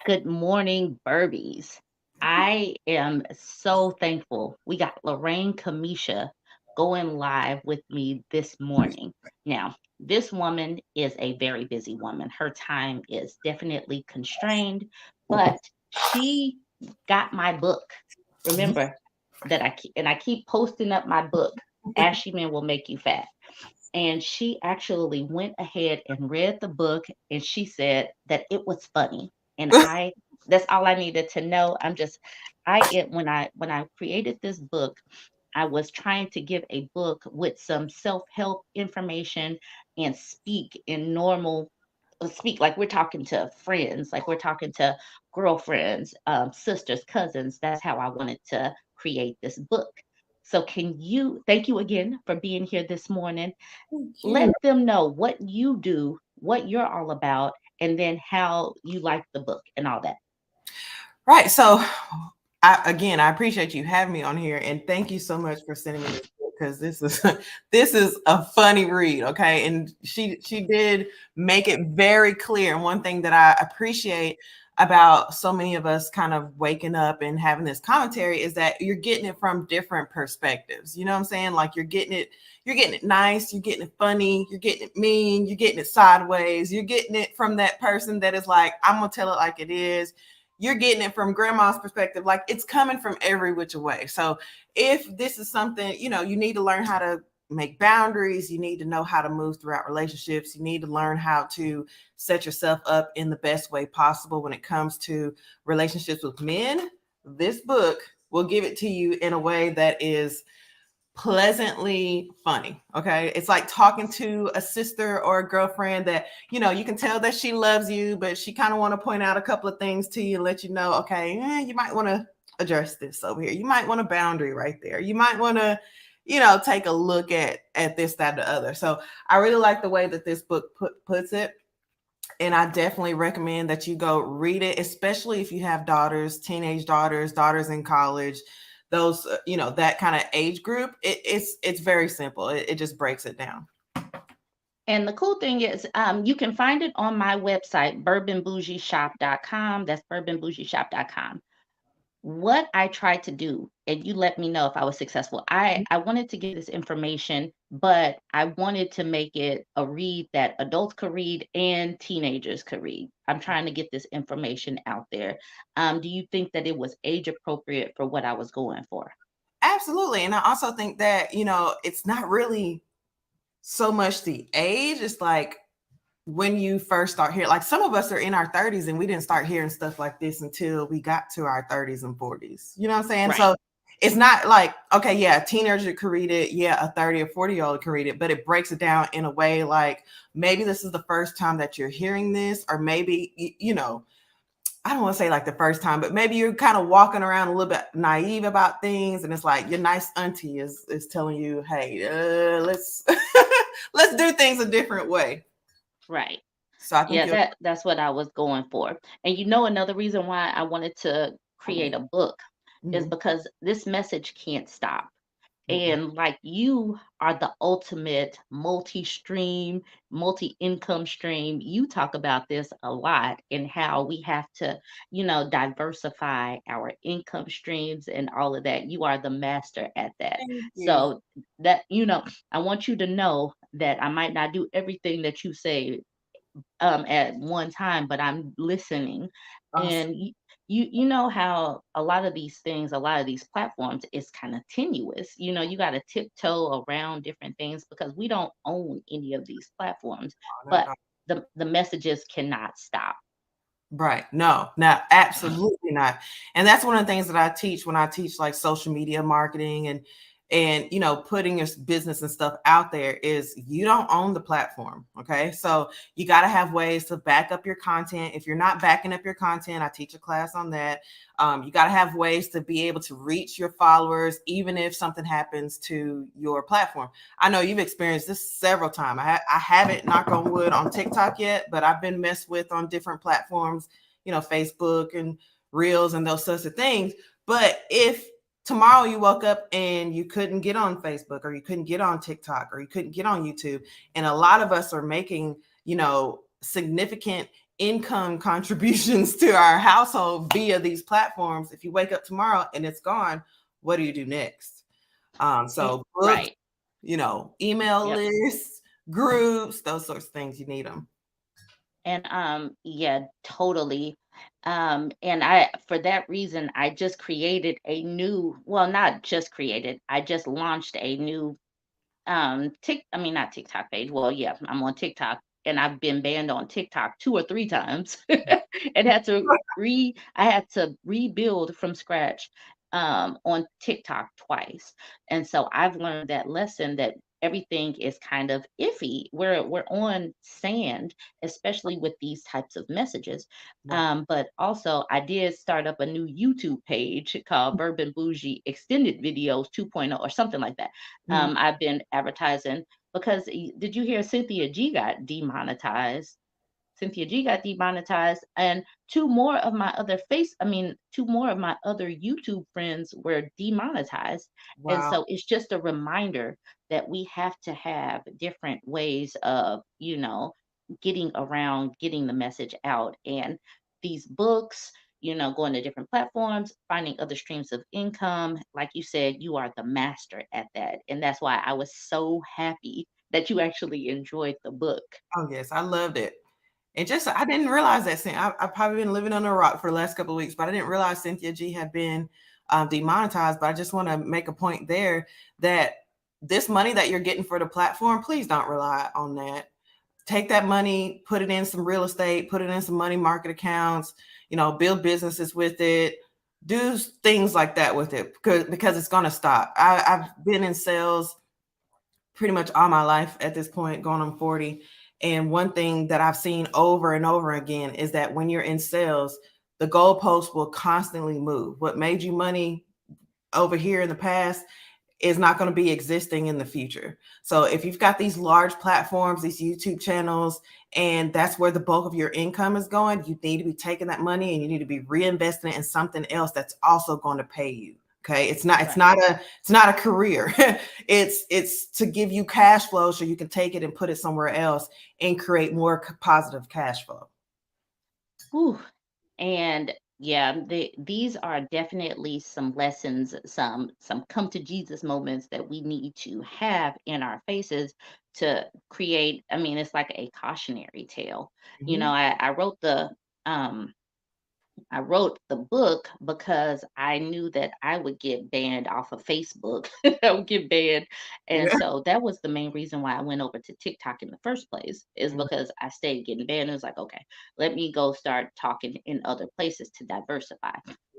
Good morning, Burbies. I am so thankful. We got Lorraine Kamesha going live with me this morning. Now, this woman is a very busy woman. Her time is definitely constrained, but she got my book. Remember that I keep posting up my book, Ashy Men Will Make You Fat. And she actually went ahead and read the book, and she said that it was funny. And I that's all I needed to know. When I created this book, I was trying to give a book with some self-help information and speak like we're talking to friends, like we're talking to girlfriends, sisters, cousins. That's how I wanted to create this book. So, thank you again for being here this morning. Thank Let you. them know what you do, what you're all about, and then how you like the book and all that. Right. So, I appreciate you having me on here, and thank you so much for sending me this book because this is this is a funny read. Okay, and she did make it very clear. And one thing that I appreciate about so many of us kind of waking up and having this commentary is that you're getting it from different perspectives. You know what I'm saying? Like you're getting it nice, you're getting it funny, you're getting it mean, you're getting it sideways, you're getting it from that person that is like, I'm gonna tell it like it is. You're getting it from grandma's perspective. Like it's coming from every which way. So if this is something, you need to learn how to make boundaries. You need to know how to move throughout relationships. You need to learn how to set yourself up in the best way possible when it comes to relationships with men. This book will give it to you in a way that is pleasantly funny. Okay. It's like talking to a sister or a girlfriend that, you can tell that she loves you, but she kind of want to point out a couple of things to you and let you know, okay, you might want to address this over here. You might want a boundary right there. You might want to, take a look at this, that, the other. So I really like the way that this book puts it. And I definitely recommend that you go read it, especially if you have daughters, teenage daughters, daughters in college, those, that kind of age group. It's very simple. It just breaks it down. And the cool thing is, you can find it on my website, bourbonbougieshop.com. That's bourbonbougieshop.com. What I tried to do, and you let me know if I was successful. I wanted to give this information, but I wanted to make it a read that adults could read and teenagers could read. I'm trying to get this information out there. Do you think that it was age appropriate for what I was going for? Absolutely. And I also think that, it's not really so much the age. It's like when you first start hearing, like some of us are in our 30s and we didn't start hearing stuff like this until we got to our 30s and 40s. You know what I'm saying? Right. So it's not like, okay, yeah, a teenager could read it. Yeah, a 30 or 40-year-old can read it, but it breaks it down in a way like maybe this is the first time that you're hearing this, or maybe, I don't want to say like the first time, but maybe you're kind of walking around a little bit naive about things, and it's like your nice auntie is telling you, "Hey, let's let's do things a different way." Right. So I think Yeah, you'll. that's what I was going for. And another reason why I wanted to create a book is Mhm, because this message can't stop. mhm. And like you are the ultimate multi-stream, multi-income stream. You talk about this a lot and how we have to, diversify our income streams and all of that. You are the master at that. Thank you. So that, I want you to know that I might not do everything that you say at one time, but I'm listening. Awesome. And you know how a lot of these things, a lot of these platforms is kind of tenuous. You got to tiptoe around different things because we don't own any of these platforms, Not at but all. the messages cannot stop. Right. No, absolutely not. And that's one of the things that I teach when I teach like social media marketing and putting your business and stuff out there is you don't own the platform. Okay. So you got to have ways to back up your content. If you're not backing up your content, I teach a class on that. You got to have ways to be able to reach your followers, even if something happens to your platform. I know you've experienced this several times. I haven't, knock on wood, on TikTok yet, but I've been messed with on different platforms, Facebook and Reels and those sorts of things. But if tomorrow you woke up and you couldn't get on Facebook or you couldn't get on TikTok or you couldn't get on YouTube, and a lot of us are making, significant income contributions to our household via these platforms. If you wake up tomorrow and it's gone, what do you do next? So books, Right. email Yep. lists, groups, those sorts of things, you need them. And yeah, totally. And I for that reason I just created a new, well, not just created, I just launched a new I mean not TikTok page. Well, yeah, I'm on TikTok and I've been banned on TikTok 2 or 3 times and I had to rebuild from scratch on TikTok twice. And so I've learned that lesson that everything is kind of iffy. We're on sand, especially with these types of messages. Right. But also I did start up a new YouTube page called Bourbon Bougie Extended Videos 2.0 or something like that. Mhm. I've been advertising because did you hear Cynthia G got demonetized? Cynthia G got demonetized, and two more of my other YouTube friends were demonetized. And Wow. so it's just a reminder that we have to have different ways of, getting around, getting the message out. And these books, going to different platforms, finding other streams of income. Like you said, you are the master at that. And that's why I was so happy that you actually enjoyed the book. Oh yes, I loved it. And just I didn't realize that I've probably been living under a rock for the last couple of weeks, but I didn't realize Cynthia G had been demonetized. But I just want to make a point there that this money that you're getting for the platform, please don't rely on that. Take that money, put it in some real estate, put it in some money market accounts, build businesses with it, do things like that with it because it's going to stop. I've been in sales pretty much all my life at this point, going on 40. And one thing that I've seen over and over again is that when you're in sales, the goalposts will constantly move. What made you money over here in the past is not going to be existing in the future. So if you've got these large platforms, these YouTube channels, and that's where the bulk of your income is going, you need to be taking that money and you need to be reinvesting it in something else that's also going to pay you. Okay. Right. It's not a career. It's to give you cash flow so you can take it and put it somewhere else and create more positive cash flow. Whew. And yeah, these are definitely some lessons, some come to Jesus moments that we need to have in our faces to create. I mean, it's like a cautionary tale. Mhm. Um I wrote the book because I knew that I would get banned off of Facebook. I would get banned. And Yeah. so that was the main reason why I went over to TikTok in the first place, is because I stayed getting banned. It was like, okay, let me go start talking in other places to diversify.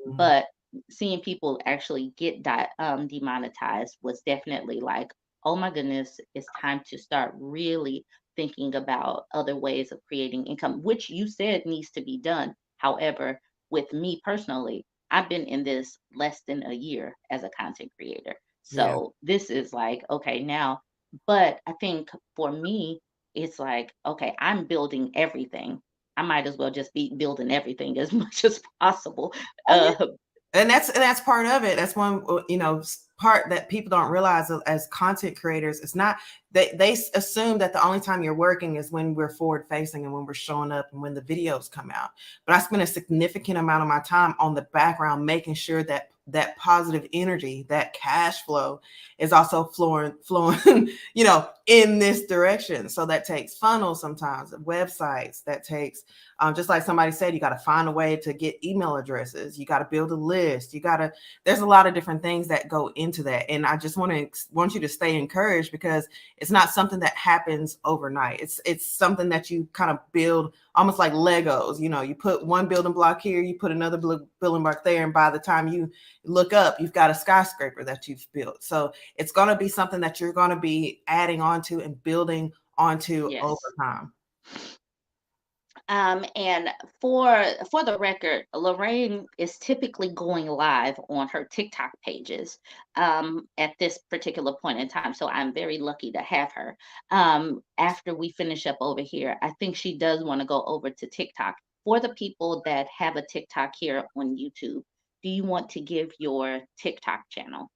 Mhm. But seeing people actually get demonetized was definitely like, oh my goodness, it's time to start really thinking about other ways of creating income, which you said needs to be done. However, with me personally, I've been in this less than a year as a content creator. Yeah. So this is like, okay, now, but I think for me, it's like, okay, I'm building everything. I might as well just be building everything as much as possible. Oh yeah. Uh, And that's part of it. That's one part that people don't realize as content creators. It's not they assume that the only time you're working is when we're forward facing and when we're showing up and when the videos come out. But I spend a significant amount of my time on the background making sure that that positive energy, that cash flow is also flowing in this direction. So that takes funnels, sometimes websites, that takes just like somebody said, you got to find a way to get email addresses. You got to build a list. There's a lot of different things that go into that. And I just want you to stay encouraged because it's not something that happens overnight. It's something that you kind of build almost like Legos. You put one building block here, you put another building block there. And by the time you look up, you've got a skyscraper that you've built. So it's going to be something that you're going to be adding onto and building onto over yes. time. And for the record, Lorraine is typically going live on her TikTok pages at this particular point in time. So I'm very lucky to have her. After we finish up over here, I think she does want to go over to TikTok. For the people that have a TikTok here on YouTube, do you want to give your TikTok channel?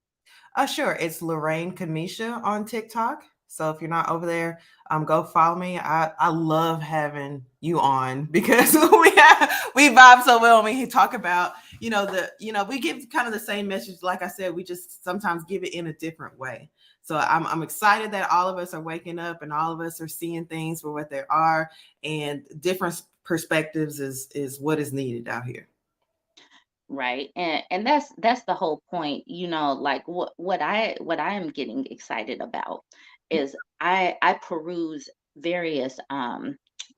Sure. It's Lorraine Kamesha on TikTok. So if you're not over there, go follow me. I love having you on because we vibe so well when we talk about, we give kind of the same message. Like I said, we just sometimes give it in a different way. So I'm excited that all of us are waking up and all of us are seeing things for what they are, and different perspectives is what is needed out here. Right. And that's the whole point, like what I am getting excited about is I peruse various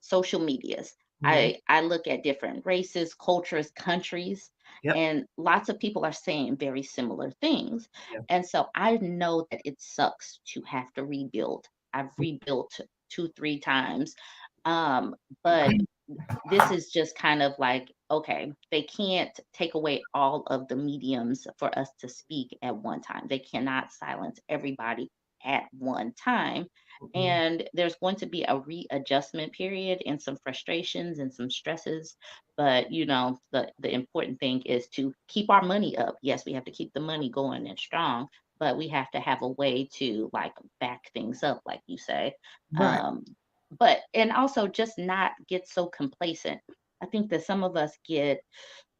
social medias. Mhm. I look at different races, cultures, countries, Yep. and lots of people are saying very similar things. Yeah. And so I know that it sucks to have to rebuild. I've rebuilt two, three times. But this is just kind of like, okay, they can't take away all of the mediums for us to speak at one time. They cannot silence everybody at one time. Mhm. And there's going to be a readjustment period and some frustrations and some stresses. But the important thing is to keep our money up. Yes, we have to keep the money going and strong, but we have to have a way to like back things up, like you say. Right. Um, but and also just not get so complacent. I think that some of us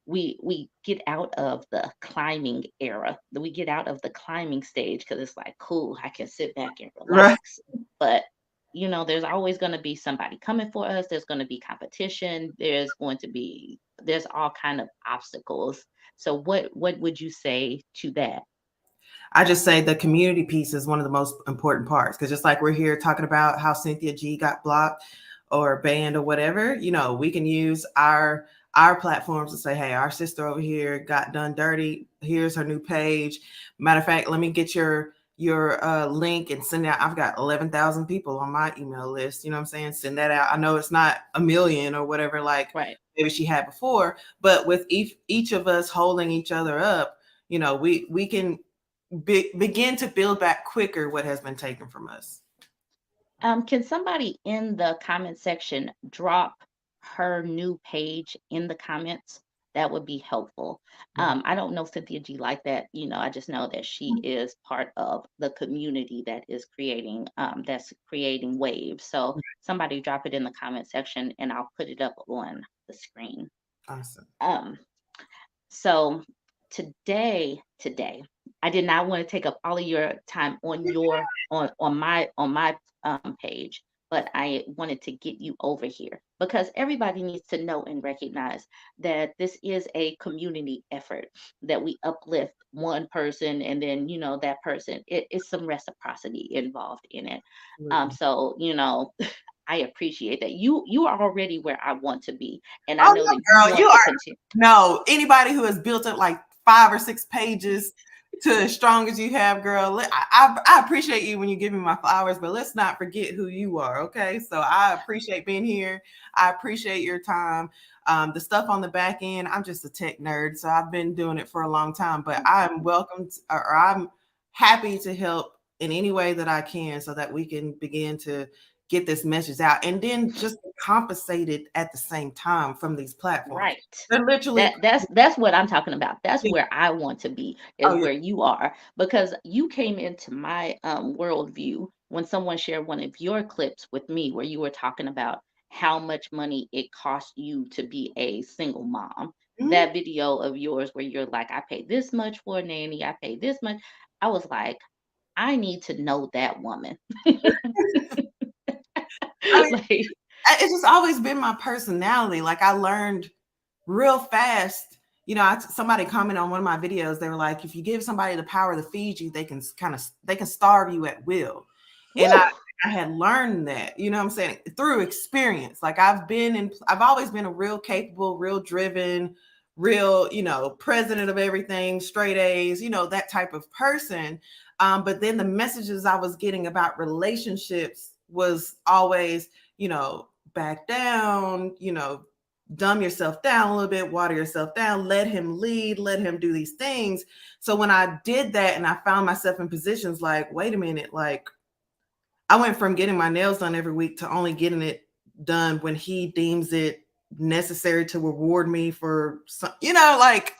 we get out of the climbing era. We get out of the climbing stage because it's like cool, I can sit back and Right. relax. But there's always going to be somebody coming for us. There's going to be competition. There's all kind of obstacles. So what would you say to that? I just say the community piece is one of the most important parts, because just like we're here talking about how Cynthia G got blocked or banned or whatever, we can use our platforms to say, hey, our sister over here got done dirty. Here's her new page. Matter of fact, let me get your link and send it out. I've got 11,000 people on my email list. You know what I'm saying? Send that out. I know it's not a million or whatever, like Right. maybe she had before, but with each of us holding each other up, we can begin to build back quicker what has been taken from us. Can somebody in the comment section drop her new page in the comments? That would be helpful. I don't know Cynthia G like that. I just know that she is part of the community that's creating waves. So somebody drop it in the comment section and I'll put it up on the screen. Awesome. Um, so today, I did not want to take up all of your time on my page, but I wanted to get you over here because everybody needs to know and recognize that this is a community effort, that we uplift one person and then that person, it is some reciprocity involved in it. Absolutely. So I appreciate that you are already where I want to be, and I Oh know no, that you girl, you want to are continue. no anybody who has built up like 5 or 6 pages to as strong as you have, girl. I appreciate you when you give me my flowers, but let's not forget who you are. Okay, so I appreciate being here. I appreciate your time. The stuff on the back end, I'm just a tech nerd, so I've been doing it for a long time. But I'm welcome to, or I'm happy to help in any way that I can, so that we can begin to get this message out and then just compensate it at the same time from these platforms. Right. They're literally, That's what I'm talking about. That's where I want to be, is oh yeah, where you are, because you came into my worldview when someone shared one of your clips with me where you were talking about how much money it costs you to be a single mom. mhm. That video of yours where you're like, I paid this much for a nanny, I paid this much. I was like, I need to know that woman. I mean, Like, it's just always been my personality. Like I learned real fast. Somebody commented on one of my videos. They were like, if you give somebody the power to feed you, they can starve you at will. And woo, I had learned that, what I'm saying, through experience. Like I've always been a real capable, real driven, real, president of everything, straight A's, that type of person. But then the messages I was getting about relationships was always, back down, dumb yourself down a little bit, water yourself down, let him lead, let him do these things. So when I did that and I found myself in positions like, wait a minute, like I went from getting my nails done every week to only getting it done when he deems it necessary to reward me for some, like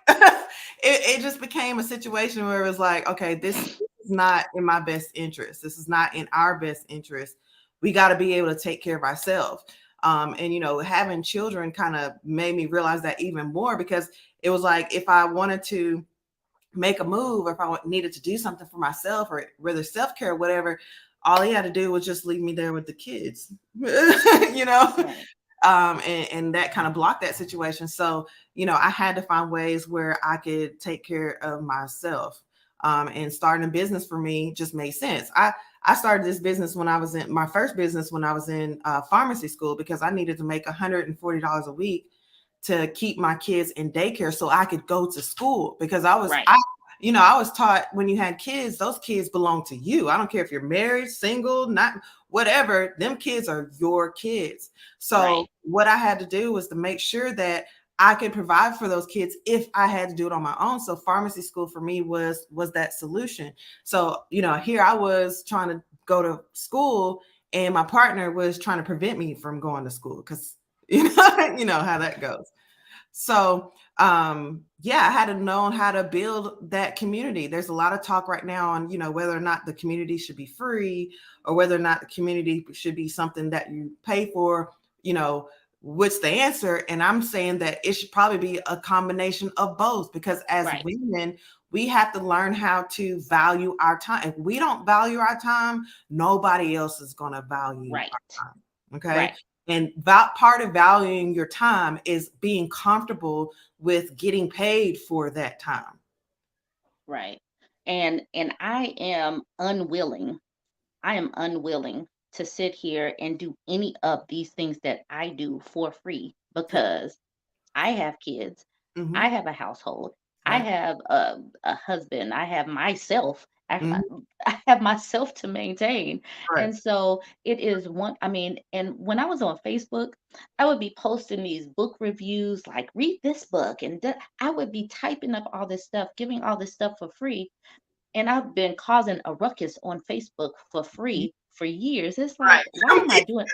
it just became a situation where it was like, okay, this is is not in my best interest. This is not in our best interest. We got to be able to take care of ourselves. And, you know, having children kind of made me realize that even more, because it was like, if I wanted to make a move, or if I needed to do something for myself, or whether self-care or whatever, all he had to do was just leave me there with the kids, you know? Right. And that kind of blocked that situation. So, you know, I had to find ways where I could take care of myself. And starting a business for me just made sense. I started this business when I was in my first business when I was in pharmacy school, because I needed to make $140 a week to keep my kids in daycare so I could go to school, because I was, Right. you know, I was taught when you had kids, those kids belong to you. I don't care if you're married, single, not whatever, them kids are your kids. So Right. what I had to do was to make sure that I could provide for those kids if I had to do it on my own. So pharmacy school for me was that solution. So, you know, here I was trying to go to school, and my partner was trying to prevent me from going to school, because you know how that goes. So yeah, I had to know how to build that community. There's a lot of talk right now on, you know, whether or not the community should be free, or whether or not the community should be something that you pay for, you know, what's the answer? And I'm saying that it should probably be a combination of both, because as Right. women, we have to learn how to value our time. If we don't value our time, nobody else is going to value Right. our time. Okay. Right. And part of valuing your time is being comfortable with getting paid for that time. Right. And I am unwilling. I am unwilling to sit here and do any of these things that I do for free, Yeah. because I have kids. Mm-hmm. I have a household. I Right. have a husband. I have myself. Mm-hmm. I have myself to maintain. Right. And so it is one, I mean, and when I was on Facebook, I would be posting these book reviews like, read this book. And I would be typing up all this stuff, giving all this stuff for free. And I've been causing a ruckus on Facebook for free for years. It's like, why am I Right. doing?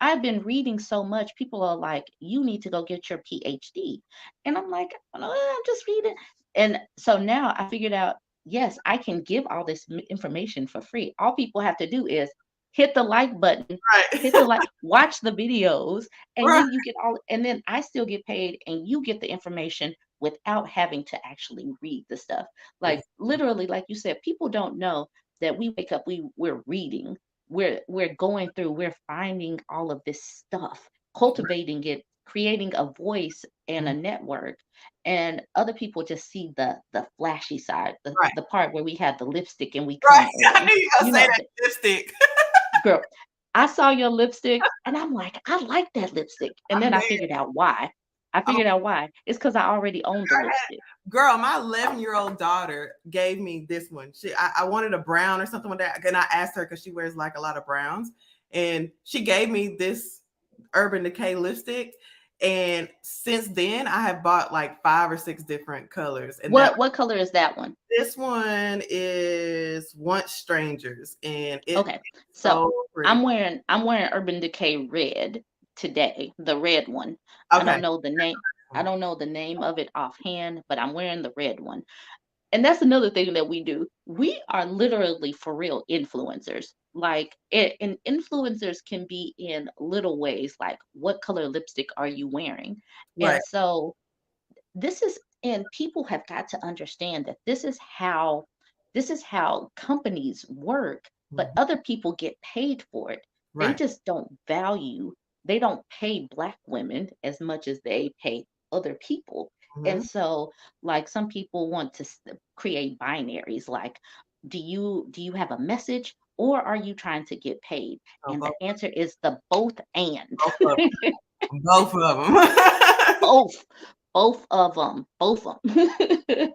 I've been reading so much. People are like, you need to go get your PhD. And I'm like, "Oh, I'm just reading." And so now I figured out, yes, I can give all this information for free. All people have to do is hit the like button, hit the Right. like, watch the videos, and Right. then you get all, and then I still get paid, and you get the information without having to actually read the stuff. Like literally, like you said, people don't know that we wake up, we're reading, we're going through, we're finding all of this stuff, cultivating it, creating a voice and a network. And other people just see the flashy side, Right. the part where we have the lipstick and we Right. come I on. knew you were You gonna say know, that lipstick. girl, I saw your lipstick and I'm like, I like that lipstick. And I'm then I mad. figured out why. I Oh, figured out why. It's because I already owned the lipstick. girl, my 11-year-old daughter gave me this one. I wanted a brown or something like that. And I asked her, because she wears like a lot of browns. And she gave me this Urban Decay lipstick. And since then, I have bought like 5 or 6 different colors. And What color is that one? this one is Once Strangers. And it's Okay. So so pretty. I'm wearing Urban Decay red today, the red one. I Okay. don't know the name. I don't know the name of it offhand, but I'm wearing the red one. And that's another thing that we do. We are literally for real influencers. Like and influencers can be in little ways, like what color lipstick are you wearing? Right. And so this is, and people have got to understand that this is how companies work, but Mhm. other people get paid for it. They Right. just don't value, they don't pay black women as much as they pay other people. And Mhm. so like some people want to create binaries, like, do you have a message, or are you trying to get paid? So And the both, answer is the both and. both of them. Both of them. both both of them.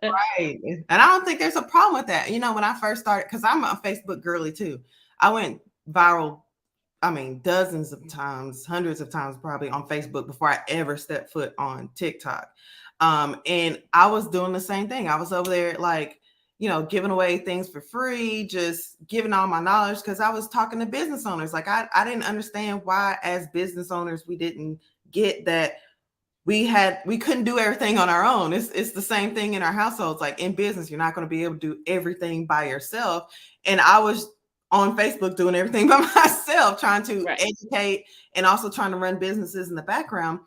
Right. And I don't think there's a problem with that. You know, when I first started, because I'm a Facebook girly too, I went viral, I mean, dozens of times, hundreds of times probably on Facebook before I ever stepped foot on TikTok. And I was doing the same thing. I was over there like, you know, giving away things for free, just giving all my knowledge, because I was talking to business owners. Like I didn't understand why as business owners we didn't get that we couldn't do everything on our own. It's the same thing in our households. Like in business, you're not going to be able to do everything by yourself. And I was on Facebook doing everything by myself, trying to Right. educate and also trying to run businesses in the background.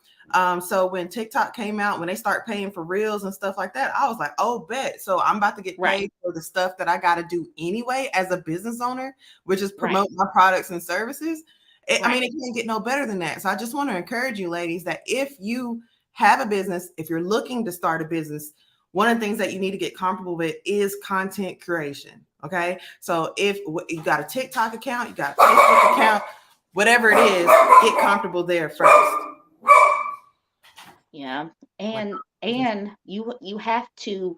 So when TikTok came out, when they start paying for reels and stuff like that, I was like, oh, bet. So I'm about to get Right. paid for the stuff that I got to do anyway as a business owner, which is Right. promote my products and services. I mean, Right. it can't get no better than that. So I just want to encourage you, ladies, that if you have a business, if you're looking to start a business, one of the things that you need to get comfortable with is content creation. Okay. So if you got a TikTok account, you got a Facebook account, whatever it is, get comfortable there first. Yeah. Like, And you have to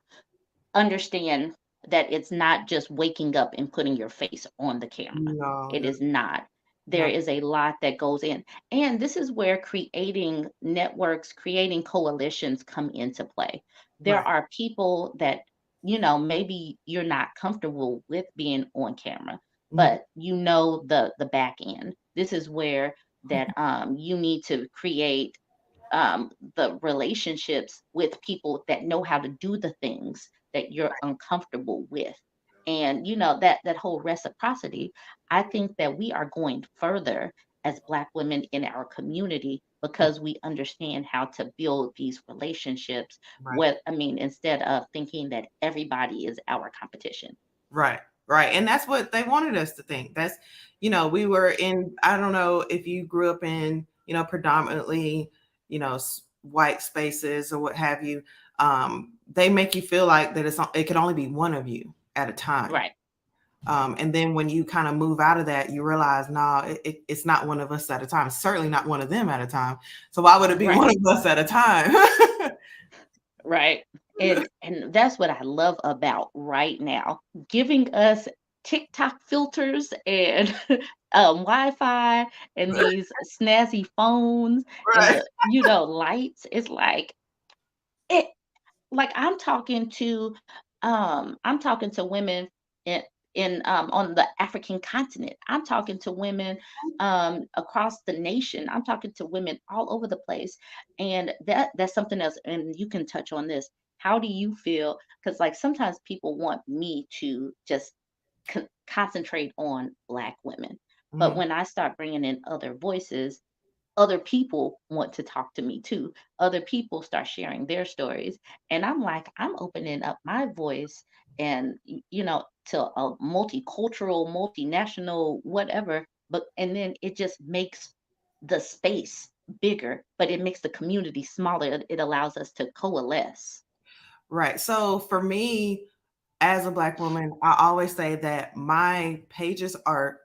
understand that it's not just waking up and putting your face on the camera. no, It no, is not. There no, is a lot that goes in. And this is where creating networks, creating coalitions come into play. There right. are people that, maybe you're not comfortable with being on camera, Mhm. but the back end. This is where that you need to create the relationships with people that know how to do the things that you're uncomfortable with. And that whole reciprocity, I think that we are going further as Black women in our community because we understand how to build these relationships. Right. What I mean, instead of thinking that everybody is our competition. Right. Right. And that's what they wanted us to think. That's, we were in, I don't know if you grew up in, predominantly, white spaces or what have you. They make you feel like that it could only be one of you at a time. Right. And then when you kind of move out of that, you realize, nah, it's not one of us at a time. It's certainly not one of them at a time. So why would it be Right. one of us at a time? Right. And that's what I love about right now, giving us TikTok filters and Wi-Fi and these snazzy phones and Right. the lights. It's it like I'm talking to women in on the African continent. I'm talking to women across the nation. I'm talking to women all over the place. And that's something else, and you can touch on this. How do you feel? Because like sometimes people want me to just concentrate on Black women. But Mhm. when I start bringing in other voices, other people want to talk to me too. Other people start sharing their stories. And I'm like, I'm opening up my voice and, to a multicultural, multinational, whatever. And then it just makes the space bigger, but it makes the community smaller. It allows us to coalesce. Right. So for me, as a Black woman, I always say that my pages are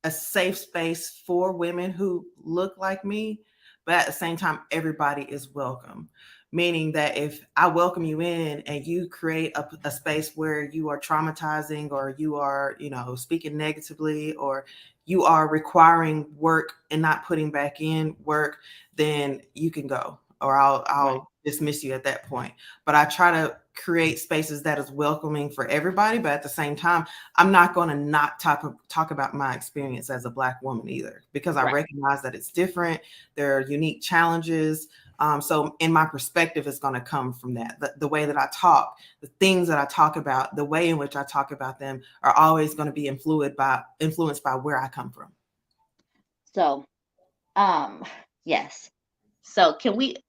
a safe space for women who look like me, but at the same time, everybody is welcome. Meaning that if I welcome you in and you create a space where you are traumatizing or you are, speaking negatively or you are requiring work and not putting back in work, then you can go or Right. I'll dismiss you at that point. But I try to create spaces that is welcoming for everybody, but at the same time, I'm not going to not talk about my experience as a Black woman either, because I Right. recognize that it's different. There are unique challenges. So in my perspective is going to come from that. The way that I talk, the things that I talk about, the way in which I talk about them are always going to be influenced by where I come from. So, um, yes. So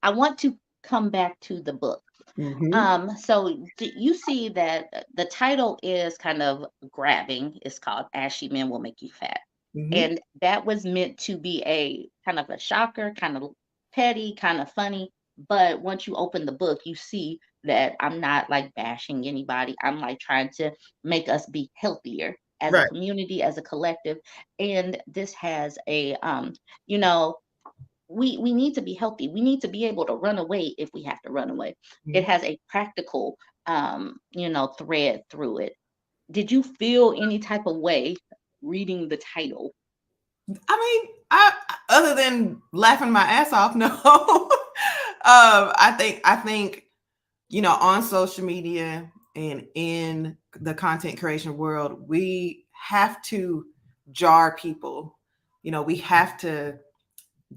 I want to come back to the book. Mm-hmm. So you see that the title is kind of grabbing. It's called Ashy Men Will Make You Fat. Mm-hmm. And that was meant to be a kind of a shocker, kind of petty, kind of funny. But once you open the book, you see that I'm not like bashing anybody. I'm like trying to make us be healthier as a Right. community, as a collective. And this has you know, we need to be healthy. We need to be able to run away if we have to run away. It Mhm. has a practical thread through it. Did you feel any type of way reading the title? I mean, I other than laughing my ass off, no. I think on social media and in the content creation world, we have to jar people. We have to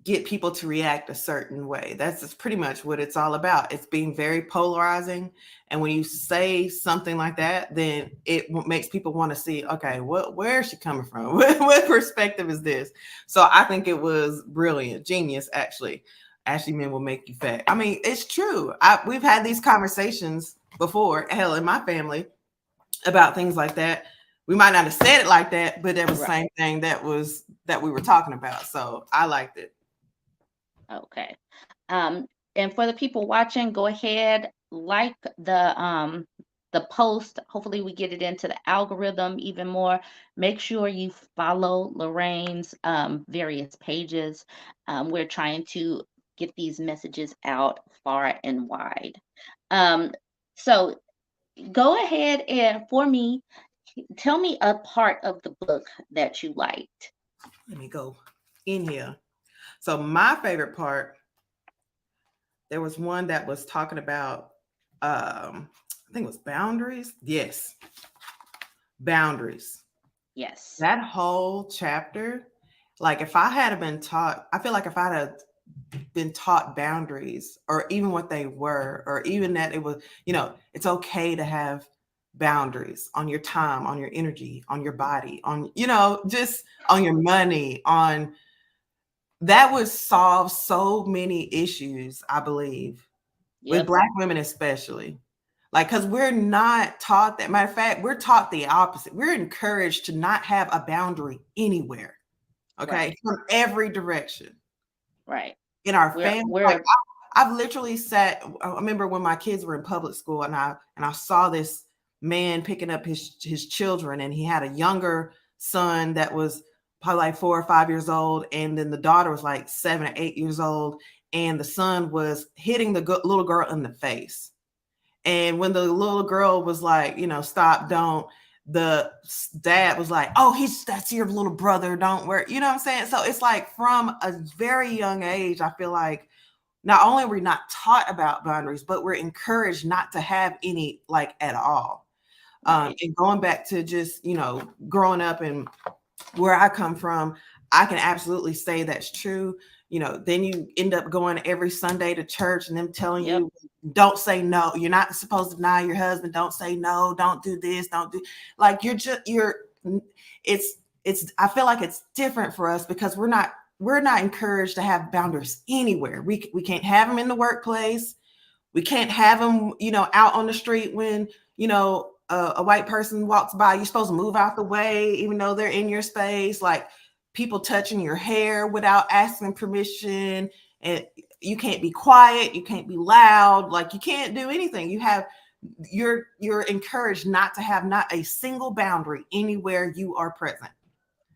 get people to react a certain way. That's just pretty much what it's all about. It's being very polarizing. And when you say something like that, then it makes people want to see, okay, where is she coming from? What perspective is this? So I think it was brilliant, genius, actually. Ashy men will make you fat. I mean, it's true. We've had these conversations before, hell, in my family, about things like that. We might not have said it like that, but that was the Right. same thing that we were talking about. So I liked it. Okay. And for the people watching, go ahead, like the post. Hopefully we get it into the algorithm even more. Make sure you follow Lorraine's various pages. We're trying to get these messages out far and wide. Um, so go ahead and for me, tell me a part of the book that you liked. Let me go in here. So my favorite part, there was one that was talking about I think it was boundaries. Yes, boundaries. Yes. That whole chapter, like if I had been taught, I feel like if I had been taught boundaries or even what they were, or even that it was, it's okay to have boundaries on your time, on your energy, on your body, on, just on your money, on that would solve so many issues, I believe, with Yep. Black women especially. Like, because we're not taught that. Matter of fact, we're taught the opposite. We're encouraged to not have a boundary anywhere, okay, Right. from every direction Right. in our We're family. Like, we're I've literally sat. I remember when my kids were in public school, and I saw this man picking up his children, and he had a younger son that was probably like 4 or 5 years old, and then the daughter was like 7 or 8 years old, and the son was hitting the little girl in the face. And when the little girl was like, stop, don't, the dad was like, oh, that's your little brother, don't worry. You know what I'm saying? So it's like from a very young age, I feel like not only are we not taught about boundaries, but we're encouraged not to have any, like, at all. right. And going back to just, growing up and where I come from, I can absolutely say that's true. Then you end up going every Sunday to church and them telling Yep. you, don't say no. You're not supposed to deny your husband. Don't say no. Don't do this. Don't do, like, I feel like it's different for us because we're not encouraged to have boundaries anywhere. We can't have them in the workplace. We can't have them, out on the street when, a white person walks by. You're supposed to move out the way, even though they're in your space. Like, people touching your hair without asking permission, and you can't be quiet. You can't be loud. Like, you can't do anything. You're encouraged not to have not a single boundary anywhere you are present.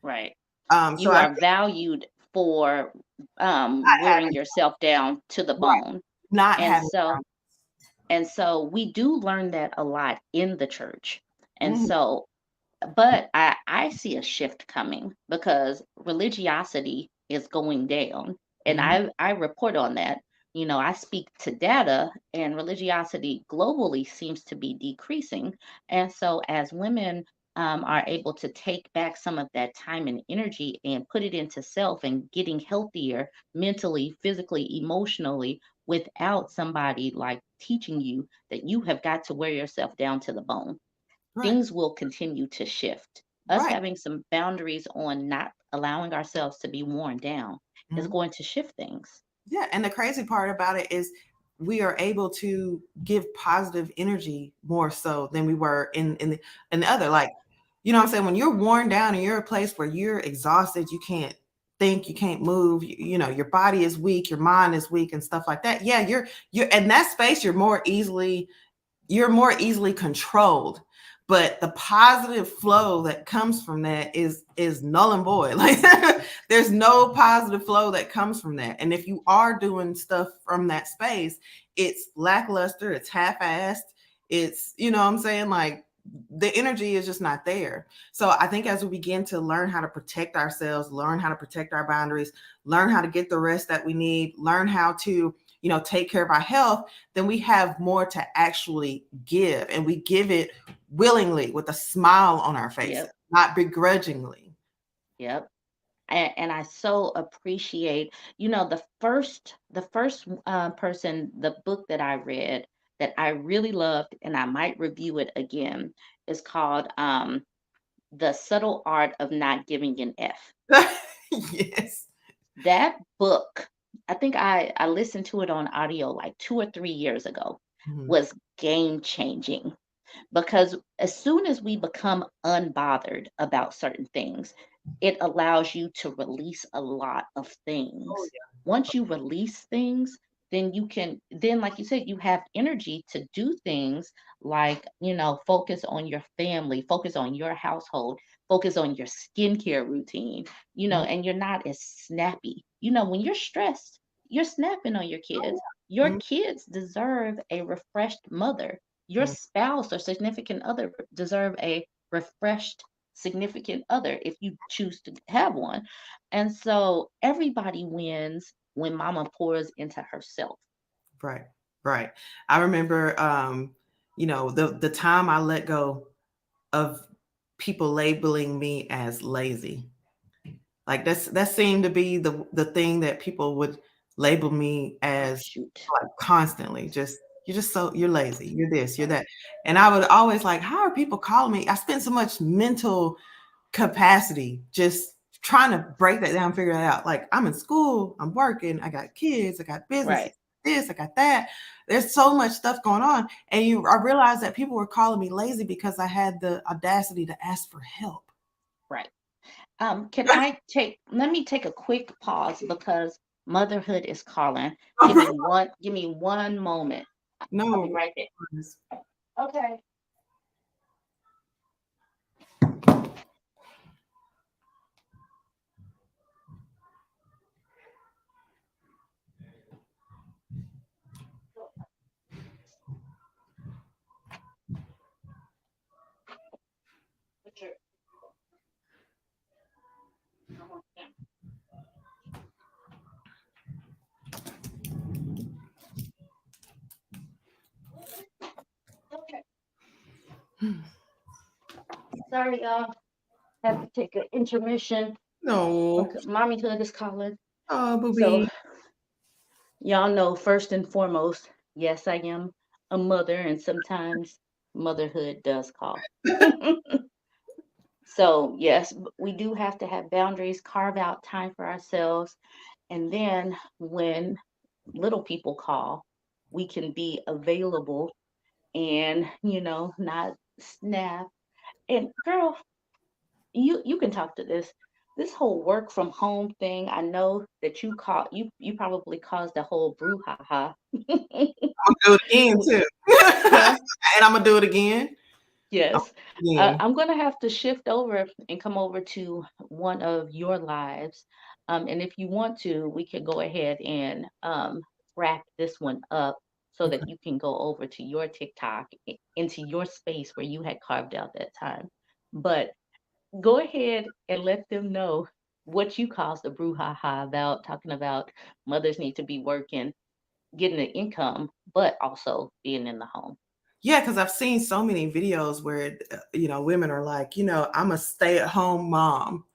Right. So You I are valued for not wearing having yourself down to the right, bone. not And having. so and so we do learn that a lot in the church. And Mhm, so but I see a shift coming because religiosity is going down. And mhm, I report on that. I speak to data, and religiosity globally seems to be decreasing. And so, as women are able to take back some of that time and energy and put it into self and getting healthier mentally, physically, emotionally, without somebody like teaching you that you have got to wear yourself down to the bone, right, things will continue to shift. Us right. having some boundaries on not allowing ourselves to be worn down is Mhm. going to shift things. Yeah, and the crazy part about it is we are able to give positive energy more so than we were in the other. Like, you know what I'm saying? When you're worn down and you're a place where you're exhausted, you can't think, you can't move, your body is weak, your mind is weak and stuff like that. Yeah, you're in that space, you're more easily controlled, but the positive flow that comes from that is null and void. Like, there's no positive flow that comes from that. And if you are doing stuff from that space, it's lackluster, it's half-assed, it's, what I'm saying, like, the energy is just not there. So I think as we begin to learn how to protect ourselves, learn how to protect our boundaries, learn how to get the rest that we need, learn how to, take care of our health, then we have more to actually give, and we give it willingly with a smile on our faces, Yep, not begrudgingly. yep. And I so appreciate, the first person, the book that I read that I really loved, and I might review it again, is called The Subtle Art of Not Giving an F. Yes. That book, I think I listened to it on audio like 2 or 3 years ago, Mhm. was game changing, because as soon as we become unbothered about certain things, it allows you to release a lot of Oh things. yeah. Once you release things, then like you said, you have energy to do things like, focus on your family, focus on your household, focus on your skincare routine, Mhm. and you're not as snappy. When you're stressed, you're snapping on your kids. Your Mhm. kids deserve a refreshed mother. Your Mhm. spouse or significant other deserve a refreshed significant other if you choose to have one. And so everybody wins when mama pours into herself. Right. Right. I remember the time I let go of people labeling me as lazy. Like that seemed to be the thing that people would label me Oh, as, shoot. like, constantly. Just you're lazy, you're this, you're that. And I would always like, how are people calling me? I spent so much mental capacity just trying to break that down, figure it out. Like, I'm in school, I'm working, I got kids, I got businesses, Right, this, I got that. There's so much stuff going on. And I realized that people were calling me lazy because I had the audacity to ask for help. right. Let me take a quick pause because motherhood is calling. Give me one moment. I'll be No. right there. Okay. Put your- Okay. Sorry, y'all. Have to take an intermission No. because mommyhood is calling. Oh, So booby. y'all know, first and foremost, yes, I am a mother, and sometimes motherhood does call. So, yes, we do have to have boundaries, carve out time for ourselves. And then when little people call, we can be available and, not snap. And girl, you can talk to this. This whole work from home thing, I know that you probably caused the whole brouhaha. I'm gonna do it again too. Huh? And I'm gonna do it again. Yes. Again. I'm going to have to shift over and come over to one of your lives. And if you want to, we can go ahead and wrap this one up so Okay. that you can go over to your TikTok, into your space where you had carved out that time. But go ahead and let them know what you caused the brouhaha about, talking about mothers need to be working, getting an income, but also being in the home. Yeah, because I've seen so many videos where women are like, I'm a stay-at-home mom.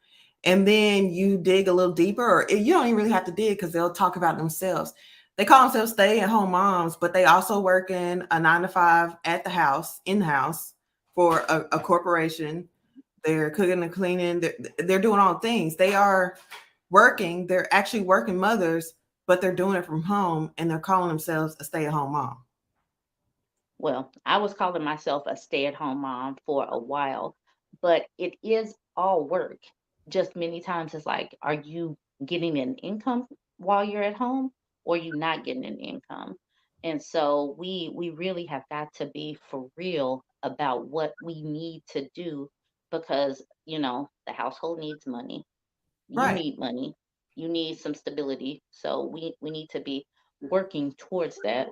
And then you dig a little deeper, or you don't even really have to dig because they'll talk about themselves. They call themselves stay-at-home moms, but they also work in a 9 to 5 at the house, in the house, for a corporation. They're cooking and cleaning. They're doing all things. They are working. They're actually working mothers, but they're doing it from home, and they're calling themselves a stay-at-home mom. Well, I was calling myself a stay-at-home mom for a while, but it is all work. Just many times it's like, are you getting an income while you're at home, or you not getting an income? And so we really have got to be for real about what we need to do, because, the household needs money. You Right. need money. You need some stability. So we need to be working towards that.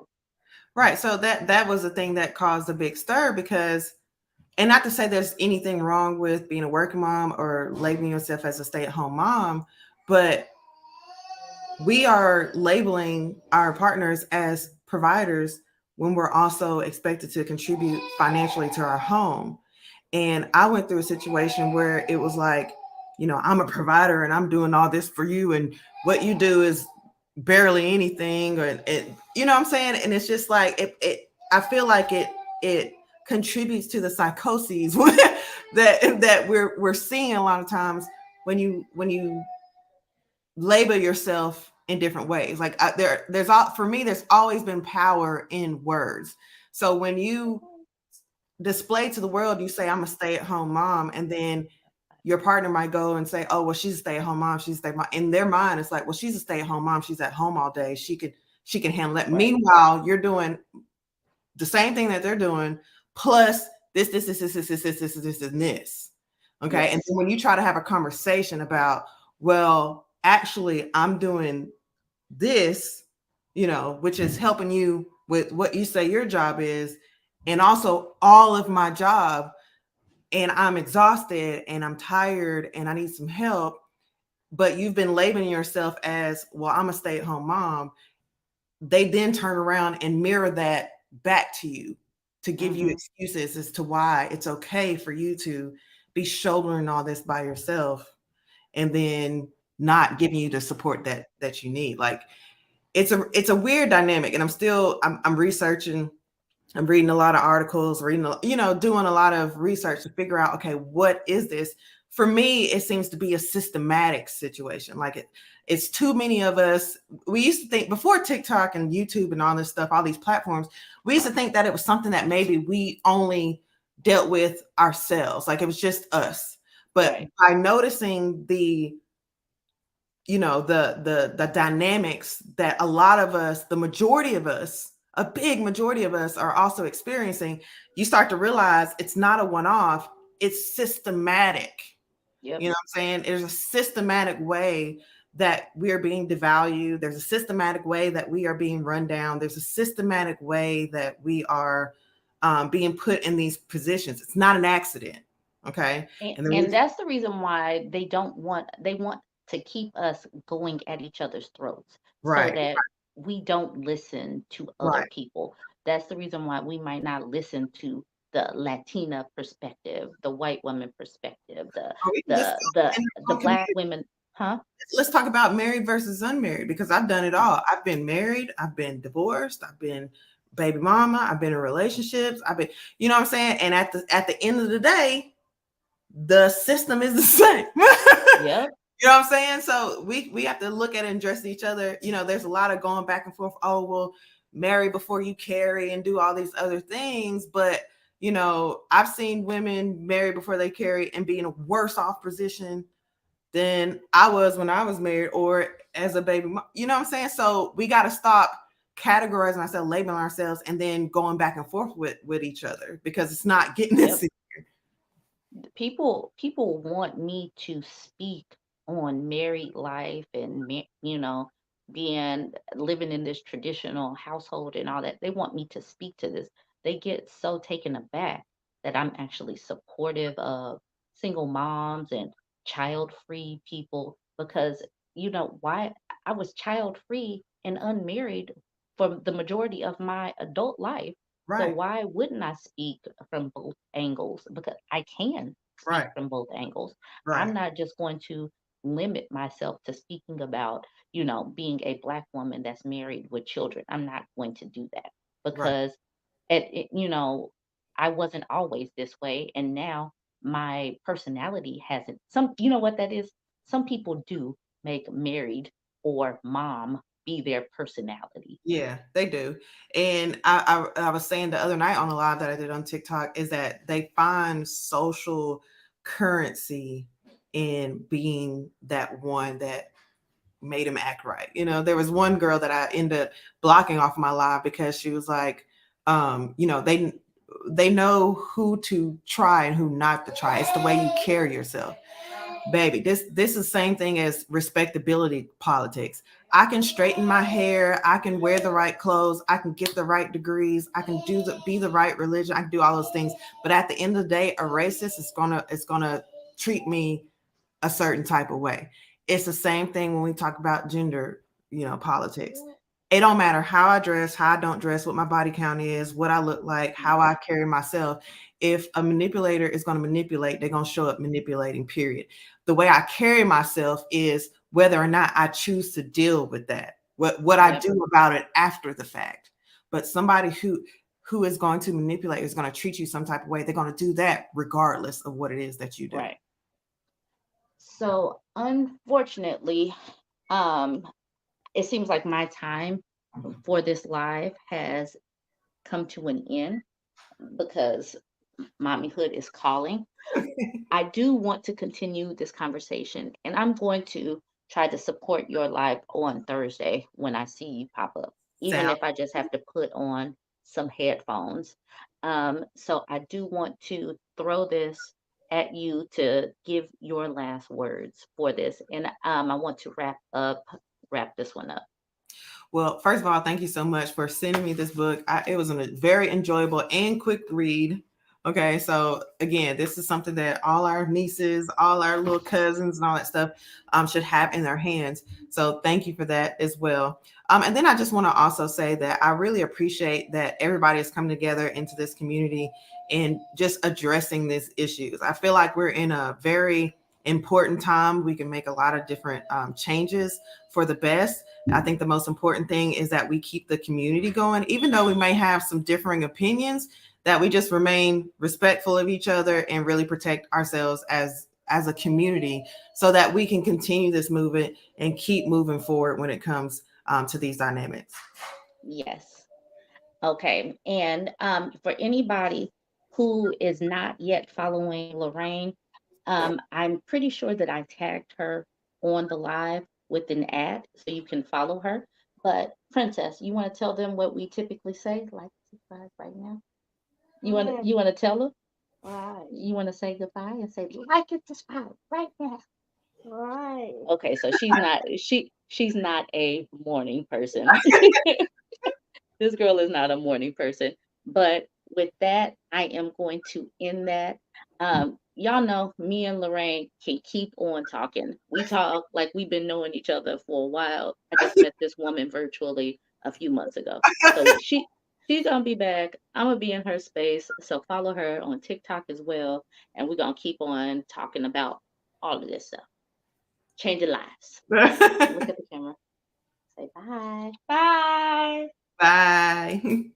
Right. So that was the thing that caused a big stir because, and not to say there's anything wrong with being a working mom or labeling yourself as a stay-at-home mom, but we are labeling our partners as providers when we're also expected to contribute financially to our home. And I went through a situation where it was like, I'm a provider and I'm doing all this for you, and what you do is barely anything, or it, you know what I'm saying? And it's just like I feel like it contributes to the psychoses that we're seeing a lot of times when you label yourself in different ways. Like there's all for me, there's always been power in words. So when you display to the world, you say, I'm a stay-at-home mom, and then your partner might go and say, oh, well, she's a stay-at-home mom. She's stay mom. In their mind, it's like, well, she's a stay-at-home mom. She's at home all day. She can handle it. Right. Meanwhile, you're doing the same thing that they're doing, plus this, and this. Okay. Yes. And then when you try to have a conversation about, well, actually, I'm doing this, which is helping you with what you say your job is, and also all of my job, and I'm exhausted and I'm tired and I need some help, but you've been labeling yourself as, well, I'm a stay-at-home mom. They then turn around and mirror that back to you to give you excuses as to why it's okay for you to be shouldering all this by yourself, and then not giving you the support that you need. Like it's a weird dynamic, and I'm researching. I'm reading a lot of articles, doing a lot of research to figure out, okay, what is this? For me, it seems to be a systematic situation. Like it's too many of us. We used to think before TikTok and YouTube and all this stuff, all these platforms, we used to think that it was something that maybe we only dealt with ourselves. Like it was just us. But Right. by noticing the dynamics that a lot of us, the majority of us, a big majority of us are also experiencing, you start to realize it's not a one-off, it's systematic. Yep. You know what I'm saying? There's a systematic way that we are being devalued. There's a systematic way that we are being run down. There's a systematic way that we are being put in these positions. It's not an accident. Okay. And the And reason, that's the reason why they want to keep us going at each other's throats so right, that we don't listen to other right. people. That's the reason why we might not listen to the Latina perspective, the white woman perspective, We can just the black women, huh? let's talk about married versus unmarried, because I've done it all. I've been married, I've been divorced, I've been baby mama, I've been in relationships, I've been, you know what I'm saying? And at the end of the day, the system is the same. Yep. You know what I'm saying? So we have to look at it and address each other. There's a lot of going back and forth. Oh, well, marry before you carry and do all these other things. But, I've seen women marry before they carry and be in a worse off position than I was when I was married or as a baby. You know what I'm saying? So we got to stop categorizing ourselves, labeling ourselves, and then going back and forth with each other, because it's not getting Yep. this. People want me to speak on married life and being living in this traditional household and all that. They want me to speak to this. They get so taken aback that I'm actually supportive of single moms and child free people, because why I was child free and unmarried for the majority of my adult life. So Right, why wouldn't I speak from both angles? Because I can speak right, from both angles. I'm right, not just going to limit myself to speaking about, being a black woman that's married with children. I'm not going to do that right. because I wasn't always this way, and now my personality hasn't. You know what that is? Some people do make married or mom be their personality. Yeah, they do. And I was saying the other night on a live that I did on TikTok is that they find social currency in being that one that made him act right. There was one girl that I ended up blocking off my live because she was like, they know who to try and who not to try. It's the way you carry yourself. Baby, this is the same thing as respectability politics. I can straighten my hair, I can wear the right clothes, I can get the right degrees, I can be the right religion, I can do all those things. But at the end of the day, a racist is gonna treat me a certain type of way. It's the same thing when we talk about gender, politics. It don't matter how I dress, how I don't dress, what my body count is, what I look like, how I carry myself. if a manipulator is going to manipulate, they're going to show up manipulating, period. The way I carry myself is whether or not I choose to deal with that, what I do about it after the fact. But somebody who is going to manipulate is going to treat you some type of way. They're going to do that regardless of what it is that you do. Right. So unfortunately, it seems like my time for this live has come to an end because mommyhood is calling. I do want to continue this conversation, and I'm going to try to support your live on Thursday when I see you pop up, even if I just have to put on some headphones. So I do want to throw this at you to give your last words for this, and I want to wrap this one up. Well, first of all, thank you so much for sending me this book. It was a very enjoyable and quick read. Okay, so again, this is something that all our nieces, all our little cousins, and all that stuff should have in their hands. So thank you for that as well. And then I just want to also say that I really appreciate that everybody is coming together into this community and just addressing these issues. I feel like we're in a very important time. We can make a lot of different changes for the best. I think the most important thing is that we keep the community going, even though we may have some differing opinions, that we just remain respectful of each other and really protect ourselves as a community so that we can continue this movement and keep moving forward when it comes to these dynamics. Yes. Okay. And for anybody who is not yet following Lorraine, I'm pretty sure that I tagged her on the live with an ad, so you can follow her. But Princess, you want to tell them what we typically say, like subscribe right now? You want to tell them? Right. You want to say goodbye and say like and subscribe right now? Right. Okay, so she's not a morning person. This girl is not a morning person. But with that, I am going to end that. Y'all know me and Lorraine can keep on talking. We talk like we've been knowing each other for a while. I just met this woman virtually a few months ago. So she's gonna be back. I'm gonna be in her space. So follow her on TikTok as well. And we're gonna keep on talking about all of this stuff. Changing lives. Look at the camera. Say bye. Bye. Bye.